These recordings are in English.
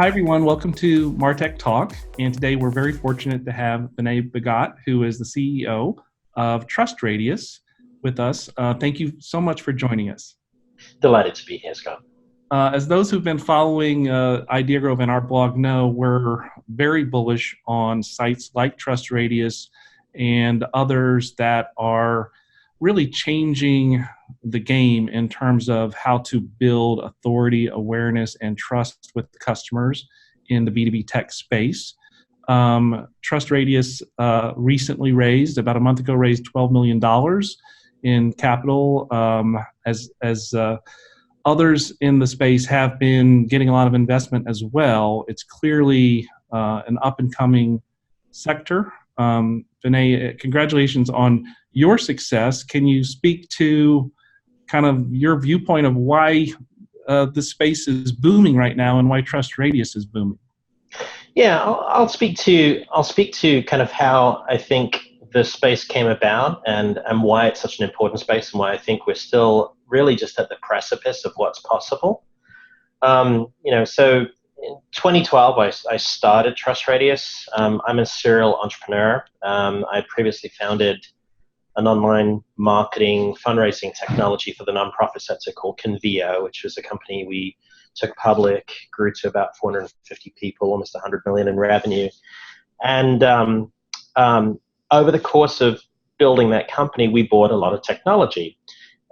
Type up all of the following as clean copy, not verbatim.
Hi, everyone. Welcome to MarTech Talk. And today we're very fortunate to have Vinay Bhagat, who is the CEO of TrustRadius, with us. Thank you so much for joining us. Delighted to be here, Scott. As those who've been following IdeaGrove and our blog know, we're very bullish on sites like TrustRadius and others that are really changing the game in terms of how to build authority, awareness, and trust with customers in the B2B tech space. TrustRadius recently raised, about a month ago, raised $12 million in capital as others in the space have been getting a lot of investment as well. It's clearly an up-and-coming sector. Vinay, congratulations on your success. Can you speak to kind of your viewpoint of why this space is booming right now and why TrustRadius is booming? Yeah, I'll speak to kind of how I think the space came about and why it's such an important space and why I think we're still really just at the precipice of what's possible. So in 2012, I started TrustRadius. I'm a serial entrepreneur. I previously founded an online marketing fundraising technology for the nonprofit sector called Convio, which was a company we took public, grew to about 450 people, almost 100 million in revenue. And over the course of building that company, we bought a lot of technology.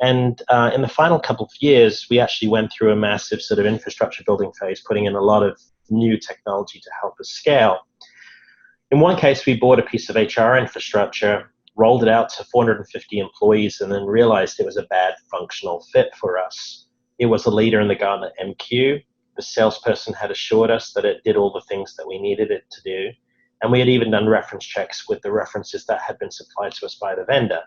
And in the final couple of years, we actually went through a massive sort of infrastructure building phase, putting in a lot of new technology to help us scale. In one case, we bought a piece of HR infrastructure, rolled it out to 450 employees, and then realized it was a bad functional fit for us. It was a leader in the Gartner MQ. The salesperson had assured us that it did all the things that we needed it to do. And we had even done reference checks with the references that had been supplied to us by the vendor.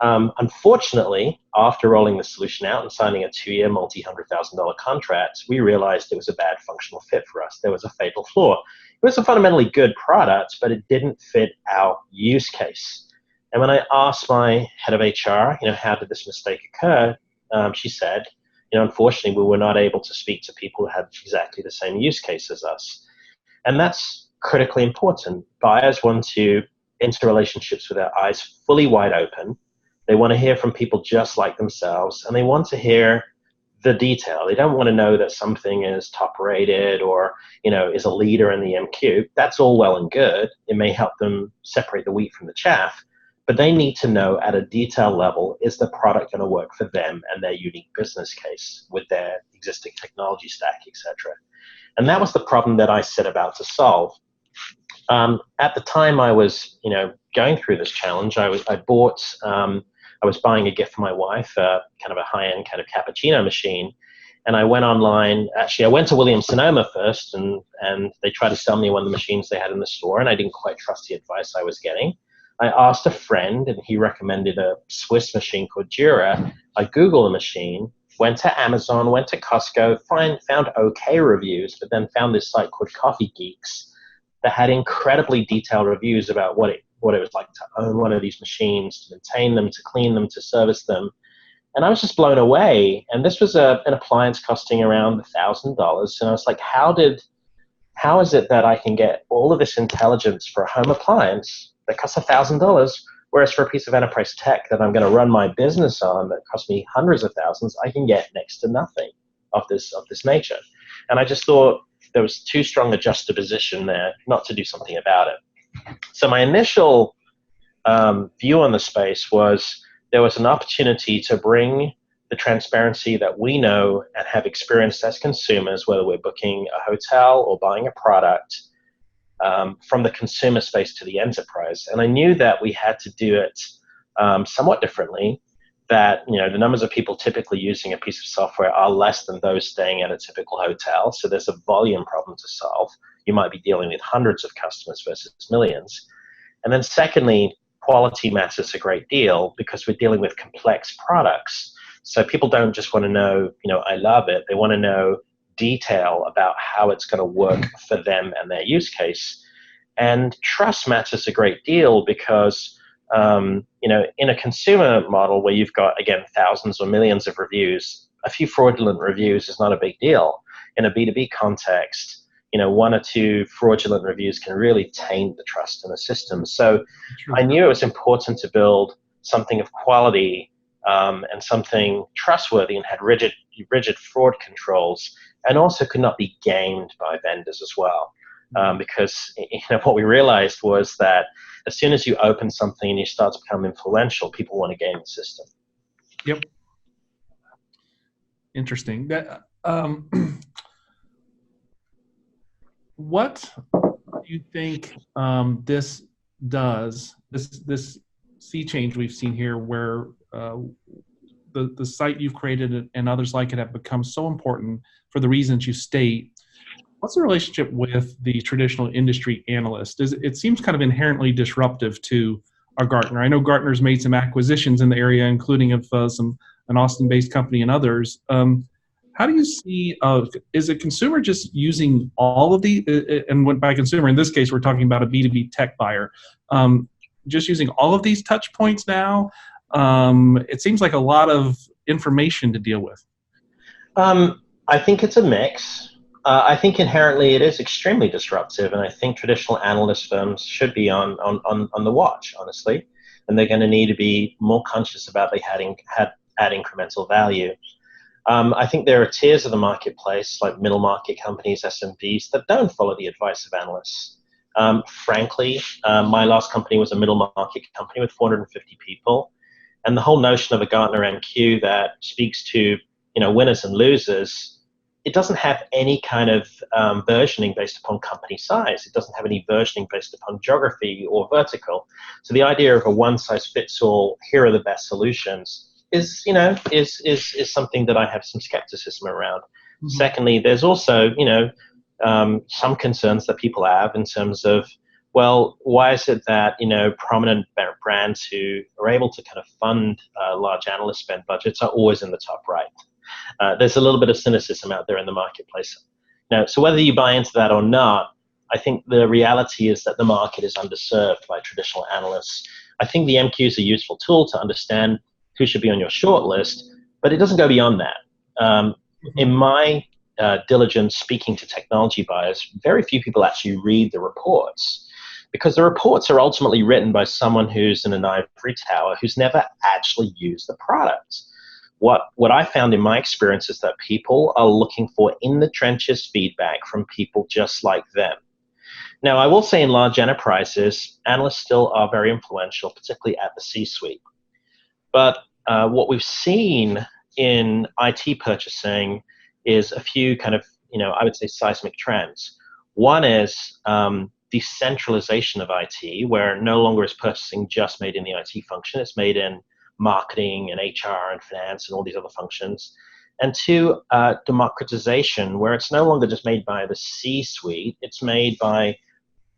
Unfortunately, after rolling the solution out and signing a 2-year, multi-$100,000 contract, we realized it was a bad functional fit for us. There was a fatal flaw. It was a fundamentally good product, but it didn't fit our use case. And when I asked my head of HR, how did this mistake occur? She said, unfortunately, we were not able to speak to people who had exactly the same use case as us. And that's critically important. Buyers want to enter relationships with their eyes fully wide open. They want to hear from people just like themselves, and they want to hear the detail. They don't want to know that something is top rated or, is a leader in the MQ. That's all well and good. It may help them separate the wheat from the chaff, but they need to know at a detail level, is the product going to work for them and their unique business case with their existing technology stack, etc. And that was the problem that I set about to solve. At the time I was, going through this challenge, I was buying a gift for my wife, kind of a high-end kind of cappuccino machine. And I went online. Actually, I went to Williams-Sonoma first, and they tried to sell me one of the machines they had in the store, and I didn't quite trust the advice I was getting. I asked a friend, and he recommended a Swiss machine called Dura. I Googled the machine, went to Amazon, went to Costco, found okay reviews, but then found this site called Coffee Geeks that had incredibly detailed reviews about what it was like to own one of these machines, to maintain them, to clean them, to service them. And I was just blown away. And this was an appliance costing around $1,000. And I was like, how is it that I can get all of this intelligence for a home appliance that costs $1,000, whereas for a piece of enterprise tech that I'm going to run my business on that costs me hundreds of thousands, I can get next to nothing of this nature. And I just thought there was too strong a juxtaposition there not to do something about it. So my initial view on the space was there was an opportunity to bring the transparency that we know and have experienced as consumers, whether we're booking a hotel or buying a product, from the consumer space to the enterprise. And I knew that we had to do it somewhat differently, that the numbers of people typically using a piece of software are less than those staying at a typical hotel. So there's a volume problem to solve. You might be dealing with hundreds of customers versus millions. And then secondly, quality matters a great deal because we're dealing with complex products. So people don't just want to know, I love it. They want to know detail about how it's going to work for them and their use case. And trust matters a great deal because in a consumer model where you've got, again, thousands or millions of reviews, a few fraudulent reviews is not a big deal. In a B2B context, one or two fraudulent reviews can really taint the trust in the system. So True. I knew it was important to build something of quality and something trustworthy and had rigid fraud controls, and also could not be gamed by vendors as well. Because what we realized was that as soon as you open something and you start to become influential, people want to game the system. Yep. Interesting. That what do you think this does? This sea change we've seen here, where the site you've created and others like it have become so important for the reasons you state. What's the relationship with the traditional industry analyst? It seems kind of inherently disruptive to our Gartner. I know Gartner's made some acquisitions in the area, including of an Austin-based company and others. How do you see, is a consumer just using all of the, and by consumer, in this case, we're talking about a B2B tech buyer, just using all of these touch points now? It seems like a lot of information to deal with. I think it's a mix. I think inherently it is extremely disruptive, and I think traditional analyst firms should be on the watch, honestly, and they're going to need to be more conscious about add incremental value. I think there are tiers of the marketplace, like middle market companies, SMBs, that don't follow the advice of analysts. Frankly, my last company was a middle market company with 450 people, and the whole notion of a Gartner MQ that speaks to winners and losers, it doesn't have any kind of versioning based upon company size. It doesn't have any versioning based upon geography or vertical. So the idea of a one-size-fits-all, here are the best solutions, is something that I have some skepticism around. Mm-hmm. Secondly, there's also some concerns that people have in terms of, well, why is it that prominent brands who are able to kind of fund large analyst spend budgets are always in the top right? There's a little bit of cynicism out there in the marketplace. So whether you buy into that or not, I think the reality is that the market is underserved by traditional analysts. I think the MQ is a useful tool to understand who should be on your short list, but it doesn't go beyond that. In my diligence speaking to technology buyers, very few people actually read the reports, because the reports are ultimately written by someone who's in an ivory tower who's never actually used the product. What I found in my experience is that people are looking for in the trenches feedback from people just like them. Now, I will say in large enterprises, analysts still are very influential, particularly at the C-suite. But what we've seen in IT purchasing is a few kind of, I would say seismic trends. One is decentralization of IT, where no longer is purchasing just made in the IT function, it's made in marketing and HR and finance and all these other functions. And two, democratization, where it's no longer just made by the C-suite, it's made by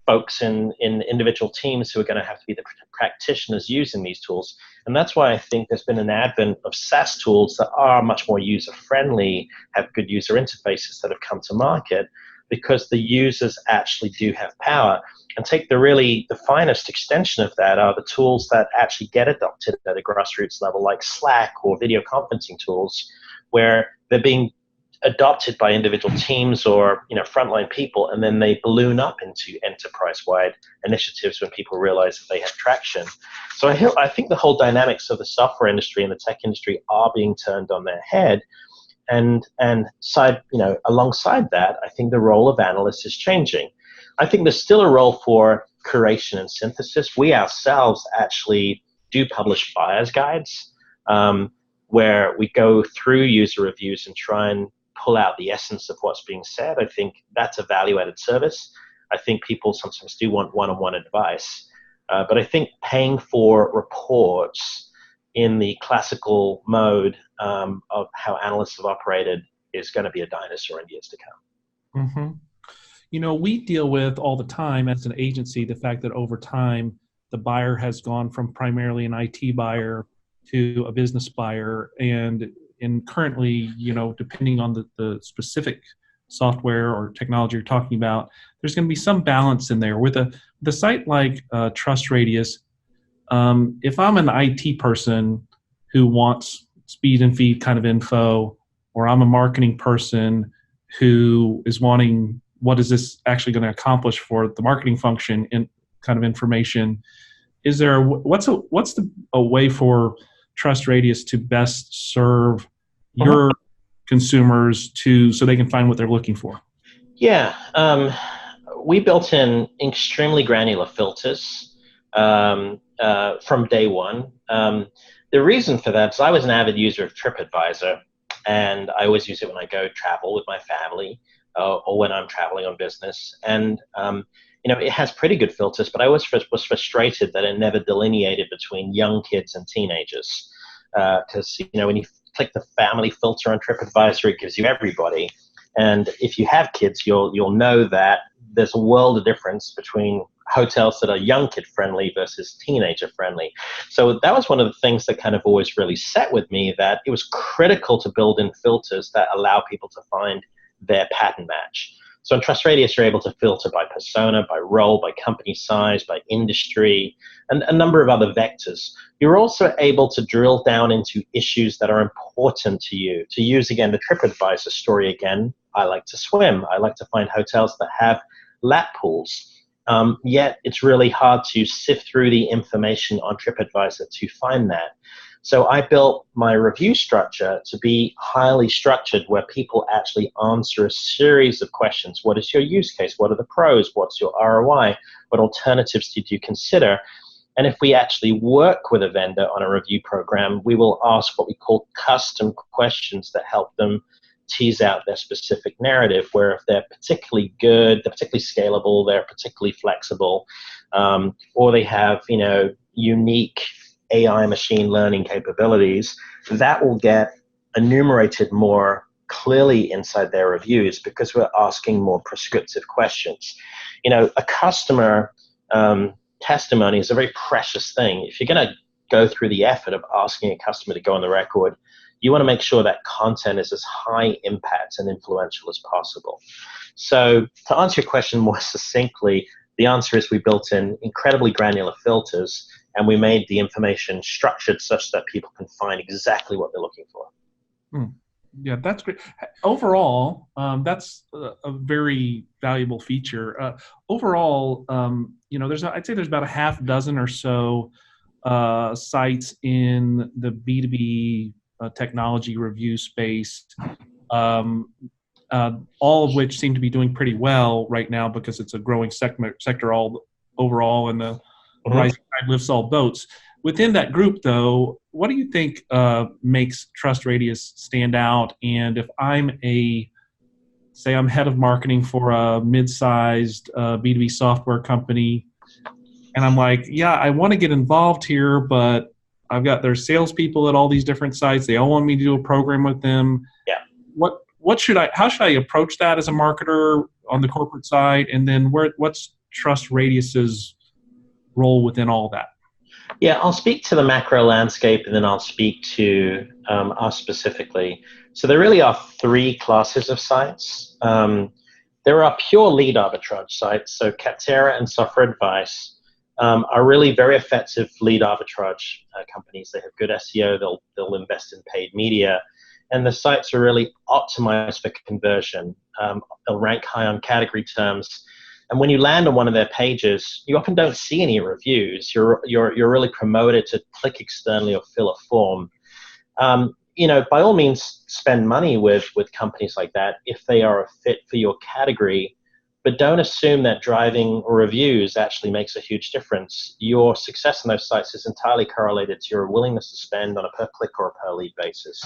folks in individual teams who are going to have to be the practitioners using these tools. And that's why I think there's been an advent of SaaS tools that are much more user-friendly, have good user interfaces that have come to market, because the users actually do have power. And take the finest extension of that are the tools that actually get adopted at a grassroots level, like Slack or video conferencing tools, where they're being adopted by individual teams or frontline people, and then they balloon up into enterprise-wide initiatives when people realize that they have traction. So I think the whole dynamics of the software industry and the tech industry are being turned on their head. And alongside that, I think the role of analysts is changing. I think there's still a role for curation and synthesis. We ourselves actually do publish buyer's guides, where we go through user reviews and try and pull out the essence of what's being said. I think that's a value-added service. I think people sometimes do want one-on-one advice. But I think paying for reports in the classical mode of how analysts have operated is going to be a dinosaur in years to come. Mm-hmm. We deal with all the time as an agency the fact that over time the buyer has gone from primarily an IT buyer to a business buyer, and currently, depending on the specific software or technology you're talking about, there's going to be some balance in there. With the site like TrustRadius, if I'm an IT person who wants speed and feed kind of info, or I'm a marketing person who is wanting what is this actually going to accomplish for the marketing function in kind of information. Is there what's a way for TrustRadius to best serve your consumers so they can find what they're looking for? Yeah, we built in extremely granular filters from day one. The reason for that is I was an avid user of TripAdvisor, and I always use it when I go travel with my family or when I'm traveling on business. And it has pretty good filters, but I always was frustrated that it never delineated between young kids and teenagers. Because when you click the family filter on TripAdvisor, it gives you everybody. And if you have kids, you'll know that there's a world of difference between hotels that are young kid friendly versus teenager friendly. So that was one of the things that kind of always really set with me, that it was critical to build in filters that allow people to find their pattern match. So in TrustRadius, you're able to filter by persona, by role, by company size, by industry, and a number of other vectors. You're also able to drill down into issues that are important to you. To use, again, the TripAdvisor story again, I like to swim. I like to find hotels that have lap pools. Yet it's really hard to sift through the information on TripAdvisor to find that. So I built my review structure to be highly structured, where people actually answer a series of questions. What is your use case? What are the pros? What's your ROI? What alternatives did you consider? And if we actually work with a vendor on a review program, we will ask what we call custom questions that help them tease out their specific narrative, where if they're particularly good, they're particularly scalable, they're particularly flexible, or they have unique AI machine learning capabilities, that will get enumerated more clearly inside their reviews, because we're asking more prescriptive questions. A customer testimony is a very precious thing. If you're going to go through the effort of asking a customer to go on the record, you want to make sure that content is as high impact and influential as possible. So to answer your question more succinctly, the answer is we built in incredibly granular filters, and we made the information structured such that people can find exactly what they're looking for. Yeah, that's great. Overall, that's a very valuable feature. Overall, I'd say there's about a half dozen or so sites in the B2B technology review space, all of which seem to be doing pretty well right now, because it's a growing sector all overall, and the rising tide lifts all boats. Within that group, though, what do you think makes TrustRadius stand out? And if I'm I'm head of marketing for a mid-sized B2B software company, and I'm like, yeah, I want to get involved here, but I've got their salespeople at all these different sites. They all want me to do a program with them. Yeah. How should I approach that as a marketer on the corporate side? And then what's TrustRadius's role within all that? Yeah, I'll speak to the macro landscape, and then I'll speak to us specifically. So there really are three classes of sites. There are pure lead arbitrage sites. So Capterra and Software Advice are really very effective lead arbitrage companies. They have good SEO. They'll invest in paid media, and the sites are really optimized for conversion. They'll rank high on category terms. And when you land on one of their pages, you often don't see any reviews. You're really promoted to click externally or fill a form. By all means, spend money with companies like that if they are a fit for your category, but don't assume that driving reviews actually makes a huge difference. Your success on those sites is entirely correlated to your willingness to spend on a per click or a per lead basis.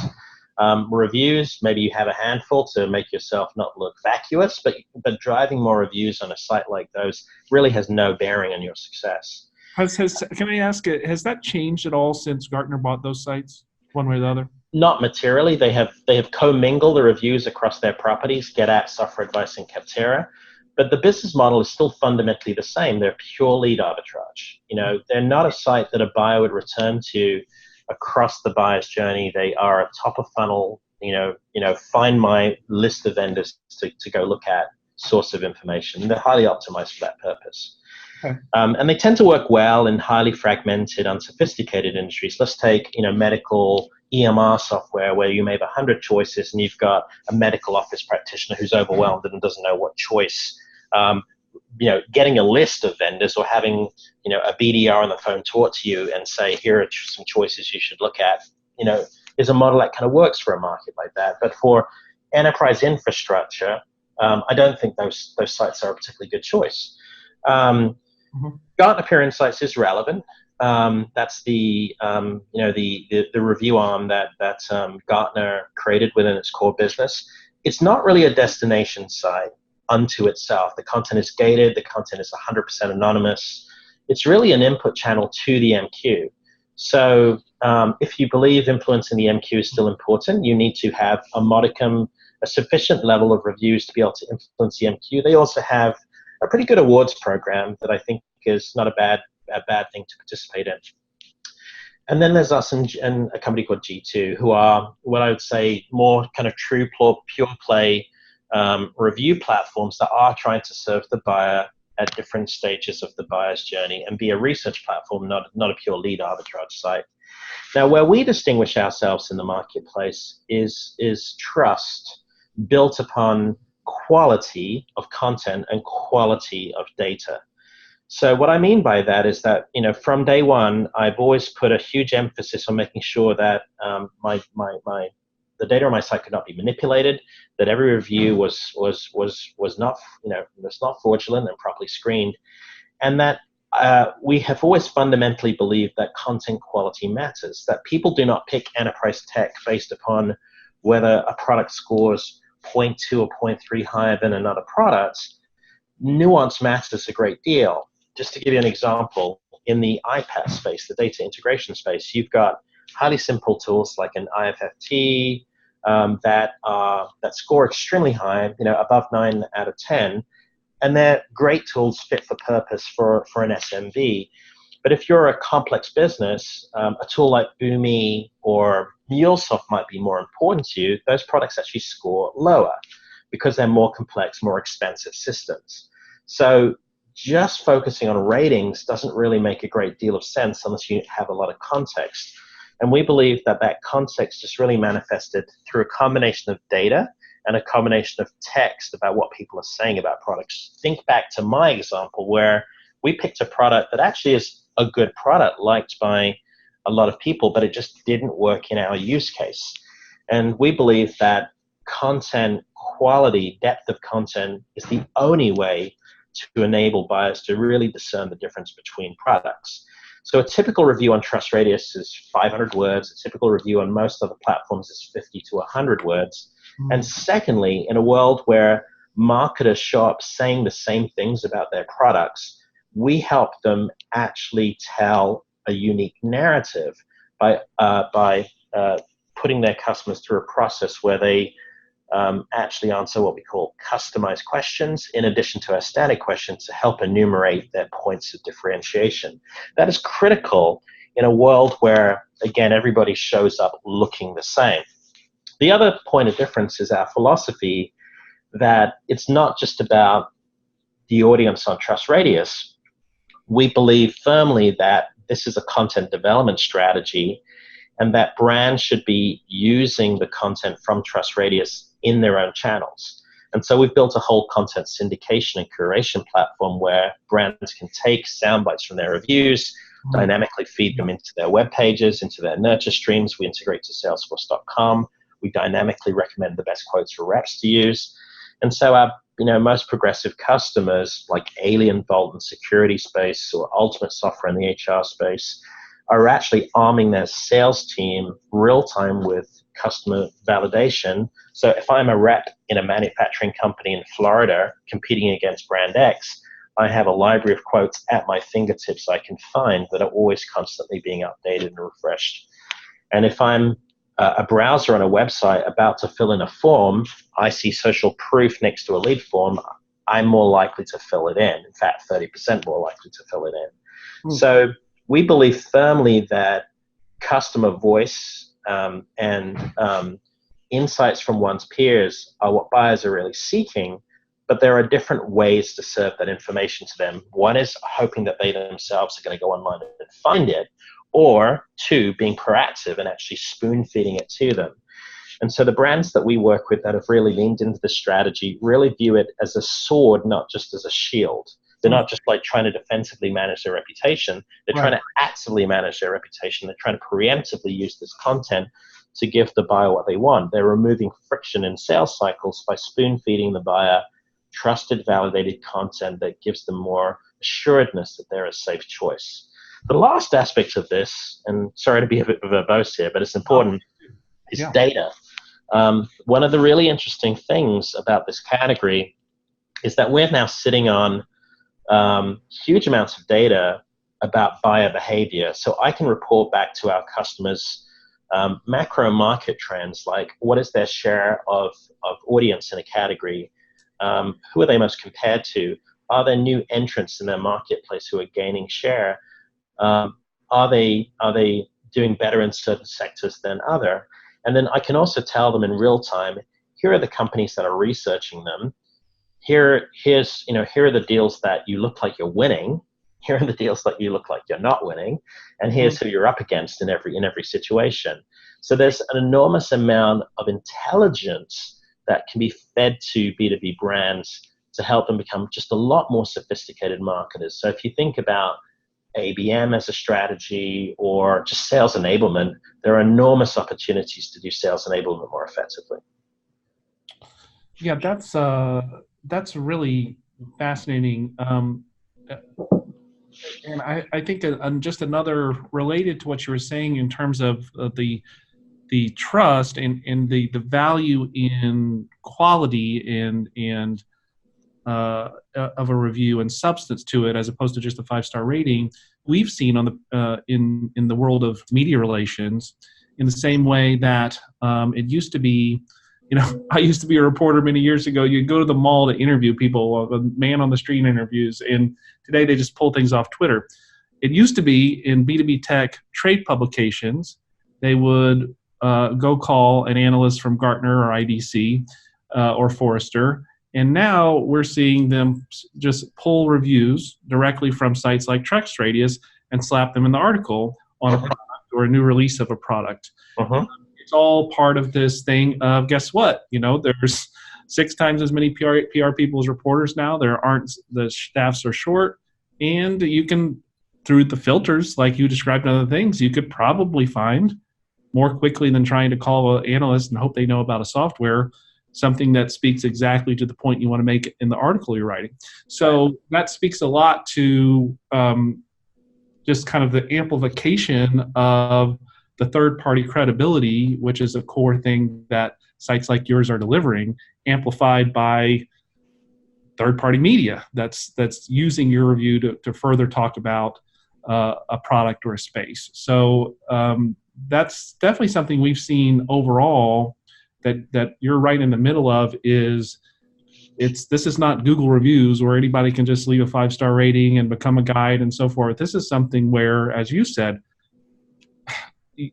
Reviews, maybe you have a handful to make yourself not look vacuous, but driving more reviews on a site like those really has no bearing on your success. Can I ask, has that changed at all since Gartner bought those sites, one way or the other? Not materially. They have commingled the reviews across their properties, GetAt, Software Advice, and Capterra, but the business model is still fundamentally the same. They're pure lead arbitrage. They're not a site that a buyer would return to across the buyer's journey. They are a top of funnel, find my list of vendors to go look at source of information. They're highly optimized for that purpose. Okay. And they tend to work well in highly fragmented, unsophisticated industries. Let's take, medical, EMR software where you may have 100 choices and you've got a medical office practitioner who's overwhelmed and doesn't know what choice. Getting a list of vendors or having, a BDR on the phone talk to you and say, here are some choices you should look at, is a model that kind of works for a market like that. But for enterprise infrastructure, I don't think those sites are a particularly good choice. Gartner Peer Insights is relevant. That's the review arm that Gartner created within its core business. It's not really a destination site unto itself. The content is gated. The content is 100% anonymous. It's really an input channel to the MQ. So if you believe influencing the MQ is still important, you need to have a sufficient level of reviews to be able to influence the MQ. They also have a pretty good awards program that I think is not a bad thing to participate in. And then there's us and a company called G2, who are what I would say more kind of true pure play review platforms that are trying to serve the buyer at different stages of the buyer's journey and be a research platform, not a pure lead arbitrage site. Now, where we distinguish ourselves in the marketplace is trust built upon quality of content and quality of data. So what I mean by that is that, from day one, I've always put a huge emphasis on making sure that the data on my site could not be manipulated, that every review was not fraudulent and properly screened, and that we have always fundamentally believed that content quality matters, that people do not pick enterprise tech based upon whether a product scores 0.2 or 0.3 higher than another product. Nuance matters a great deal. Just to give you an example, in the iPaaS space, the data integration space, you've got highly simple tools like an IFFT that score extremely high, above 9 out of 10, and they're great tools fit for purpose for an SMB. But if you're a complex business, a tool like Boomi or MuleSoft might be more important to you. Those products actually score lower because they're more complex, more expensive systems. So just focusing on ratings doesn't really make a great deal of sense unless you have a lot of context. And we believe that context is really manifested through a combination of data and a combination of text about what people are saying about products. Think back to my example where we picked a product that actually is a good product liked by a lot of people, but it just didn't work in our use case. And we believe that content quality, depth of content is the only way to enable buyers to really discern the difference between products. So a typical review on TrustRadius is 500 words. A typical review on most other platforms is 50 to 100 words. And secondly, in a world where marketers show up saying the same things about their products, we help them actually tell a unique narrative by putting their customers through a process where they actually answer what we call customized questions in addition to our standard questions to help enumerate their points of differentiation. That is critical in a world where, again, everybody shows up looking the same. The other point of difference is our philosophy that it's not just about the audience on TrustRadius. We believe firmly that this is a content development strategy and that brands should be using the content from TrustRadius in their own channels. And so we've built a whole content syndication and curation platform where brands can take sound bites from their reviews, dynamically feed them into their web pages, into their nurture streams. We integrate to Salesforce.com. We dynamically recommend the best quotes for reps to use. And so our most progressive customers like Alien Vault in security space or Ultimate Software in the HR space are actually arming their sales team real time with customer validation. So if I'm a rep in a manufacturing company in Florida competing against brand X, I have a library of quotes at my fingertips I can find that are always constantly being updated and refreshed. And if I'm a browser on a website about to fill in a form, I see social proof next to a lead form, I'm more likely to fill it in. In fact, 30% more likely to fill it in. So we believe firmly that customer voice and insights from one's peers are what buyers are really seeking, but there are different ways to serve that information to them. One is hoping that they themselves are going to go online and find it, or two, being proactive and actually spoon feeding it to them. And so the brands that we work with that have really leaned into the strategy really view it as a sword, not just as a shield. They're not just like trying to defensively manage their reputation. They're trying to actively manage their reputation. They're trying to preemptively use this content to give the buyer what they want. They're removing friction in sales cycles by spoon feeding the buyer trusted, validated content that gives them more assuredness that they're a safe choice. The last aspect of this, and sorry to be a bit verbose here, but it's important, is data. One of the really interesting things about this category is that we're now sitting on huge amounts of data about buyer behavior. So I can report back to our customers macro market trends, like what is their share of audience in a category? Who are they most compared to? Are there new entrants in their marketplace who are gaining share? Are they doing better in certain sectors than other? And then I can also tell them in real time, here are the companies that are researching them. Here are the deals that you look like you're winning. Here are the deals that you look like you're not winning. And here's who you're up against in every situation. So there's an enormous amount of intelligence that can be fed to B2B brands to help them become just a lot more sophisticated marketers. So if you think about ABM as a strategy or just sales enablement, there are enormous opportunities to do sales enablement more effectively. Yeah, that's really fascinating. And I think just another related to what you were saying in terms of the trust and the value in quality and of a review and substance to it, as opposed to just a 5-star rating, we've seen on the in the world of media relations, in the same way that it used to be. I used to be a reporter many years ago. You'd go to the mall to interview people, a man on the street interviews, and today they just pull things off Twitter. It used to be in B2B tech trade publications, they would go call an analyst from Gartner or IDC or Forrester, and now we're seeing them just pull reviews directly from sites like TrustRadius and slap them in the article on a product or a new release of a product. It's all part of this thing of, guess what? There's 6 times as many PR people as reporters now. The staffs are short, and you can, through the filters like you described in other things, you could probably find more quickly than trying to call an analyst and hope they know about a software, something that speaks exactly to the point you want to make in the article you're writing. So that speaks a lot to just kind of the amplification of the third-party credibility, which is a core thing that sites like yours are delivering, amplified by third-party media that's using your review to further talk about a product or a space. So that's definitely something we've seen overall that you're right in the middle of. This is not Google reviews where anybody can just leave a 5-star rating and become a guide and so forth. This is something where, as you said,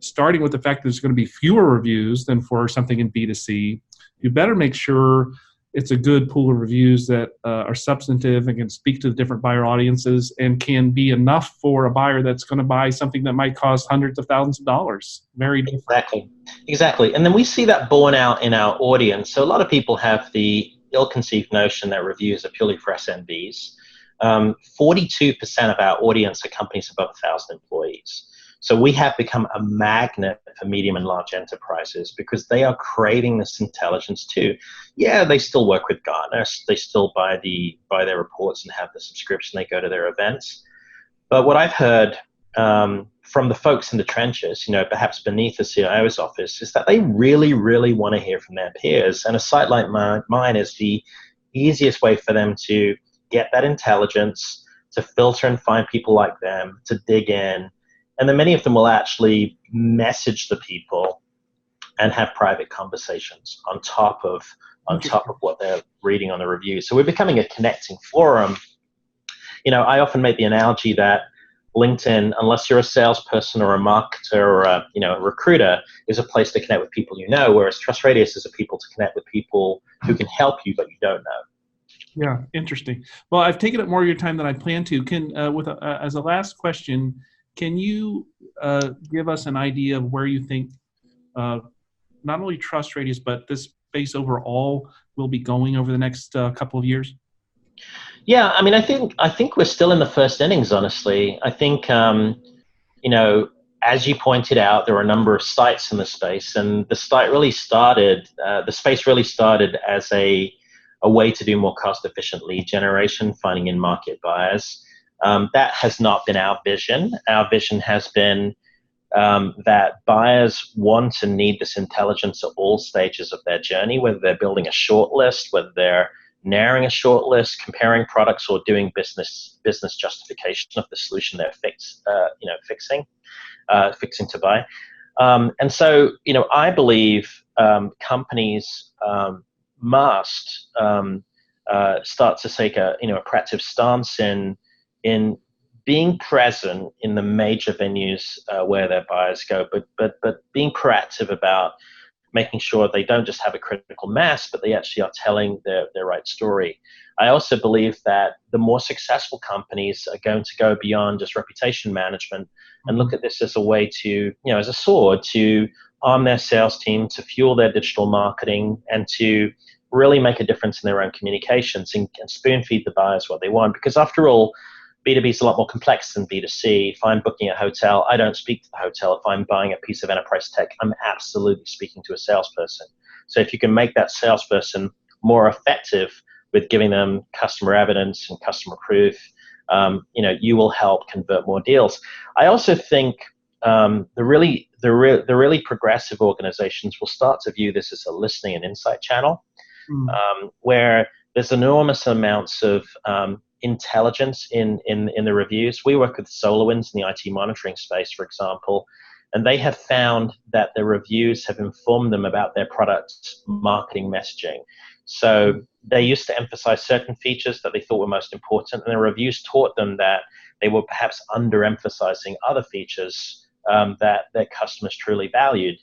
starting with the fact that there's going to be fewer reviews than for something in B2C, you better make sure it's a good pool of reviews that are substantive and can speak to the different buyer audiences and can be enough for a buyer that's going to buy something that might cost hundreds of thousands of dollars. Very different. Exactly. And then we see that borne out in our audience. So a lot of people have the ill-conceived notion that reviews are purely for SMBs. 42% of our audience are companies above 1,000 employees. So we have become a magnet for medium and large enterprises because they are craving this intelligence too. Yeah, they still work with Gartner. They still buy their reports and have the subscription. They go to their events. But what I've heard from the folks in the trenches, perhaps beneath the CIO's office, is that they really, really want to hear from their peers. And a site like mine is the easiest way for them to get that intelligence, to filter and find people like them, to dig in. And then many of them will actually message the people and have private conversations on top of what they're reading on the review. So we're becoming a connecting forum. I often make the analogy that LinkedIn, unless you're a salesperson or a marketer or a recruiter, is a place to connect with people whereas TrustRadius is a people to connect with people who can help you but you don't know. Yeah, interesting. Well, I've taken up more of your time than I planned to. As a last question, Can you give us an idea of where you think not only TrustRadius, but this space overall will be going over the next couple of years? Yeah, I mean, I think we're still in the first innings, honestly. I think you know, as you pointed out, there are a number of sites in the space, and the space really started as a way to do more cost-efficient lead generation, finding in-market buyers. That has not been our vision. Our vision has been that buyers want and need this intelligence at all stages of their journey, whether they're building a short list, whether they're narrowing a short list, comparing products, or doing business justification of the solution they're fixing to buy. And so, I believe companies must start to take a proactive stance in being present in the major venues where their buyers go, but being proactive about making sure they don't just have a critical mass, but they actually are telling their right story. I also believe that the more successful companies are going to go beyond just reputation management and look at this as a way to, as a sword, to arm their sales team, to fuel their digital marketing, and to really make a difference in their own communications and spoon feed the buyers what they want. Because after all, B2B is a lot more complex than B2C. If I'm booking a hotel, I don't speak to the hotel. If I'm buying a piece of enterprise tech, I'm absolutely speaking to a salesperson. So if you can make that salesperson more effective with giving them customer evidence and customer proof, you will help convert more deals. I also think the really progressive organizations will start to view this as a listening and insight channel, where there's enormous amounts of intelligence in the reviews. We work with SolarWinds in the IT monitoring space, for example, and they have found that the reviews have informed them about their product's marketing messaging. So they used to emphasize certain features that they thought were most important, and the reviews taught them that they were perhaps underemphasizing other features that their customers truly valued.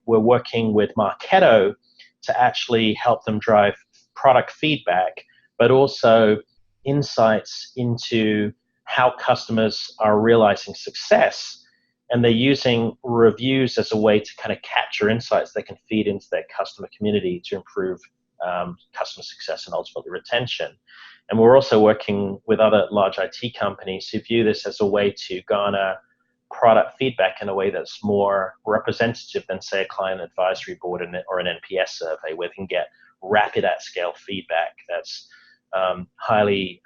We're working with Marketo to actually help them drive product feedback, but also insights into how customers are realizing success. And they're using reviews as a way to kind of capture insights they can feed into their customer community to improve customer success and ultimately retention. And we're also working with other large IT companies who view this as a way to garner product feedback in a way that's more representative than, say, a client advisory board or an NPS survey, where they can get rapid at-scale feedback that's highly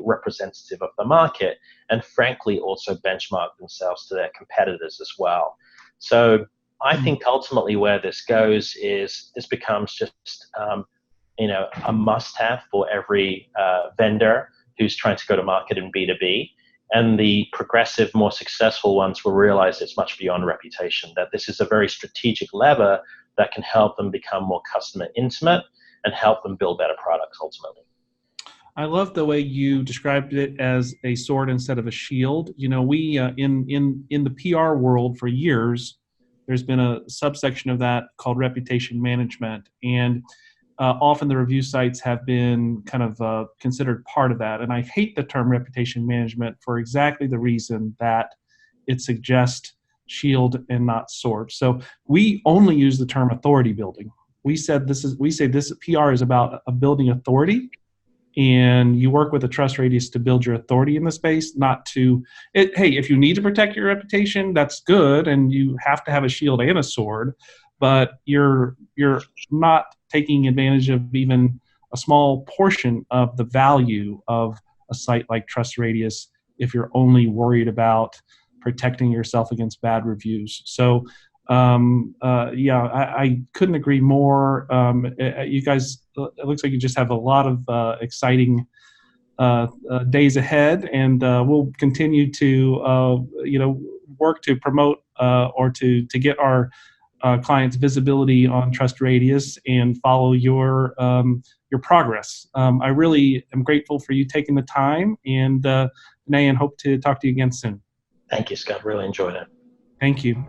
representative of the market, and frankly also benchmark themselves to their competitors as well. So I think ultimately where this goes is this becomes just a must-have for every vendor who's trying to go to market in B2B. And the progressive, more successful ones will realize it's much beyond reputation, that this is a very strategic lever that can help them become more customer intimate and help them build better products ultimately. I love the way you described it as a sword instead of a shield. We in the PR world for years, there's been a subsection of that called reputation management, and often the review sites have been kind of considered part of that. And I hate the term reputation management for exactly the reason that it suggests shield and not sword. So we only use the term authority building. We say this PR is about building authority, and you work with a TrustRadius to build your authority in the space, not to hey, if you need to protect your reputation, that's good, and you have to have a shield and a sword, but you're not taking advantage of even a small portion of the value of a site like TrustRadius if you're only worried about protecting yourself against bad reviews. So I couldn't agree more. You guys, it looks like you just have a lot of exciting days ahead, and we'll continue to work to promote or to get our clients visibility on TrustRadius and follow your progress. I really am grateful for you taking the time, and Vinay, and hope to talk to you again soon. Thank you, Scott. Really enjoyed it. Thank you.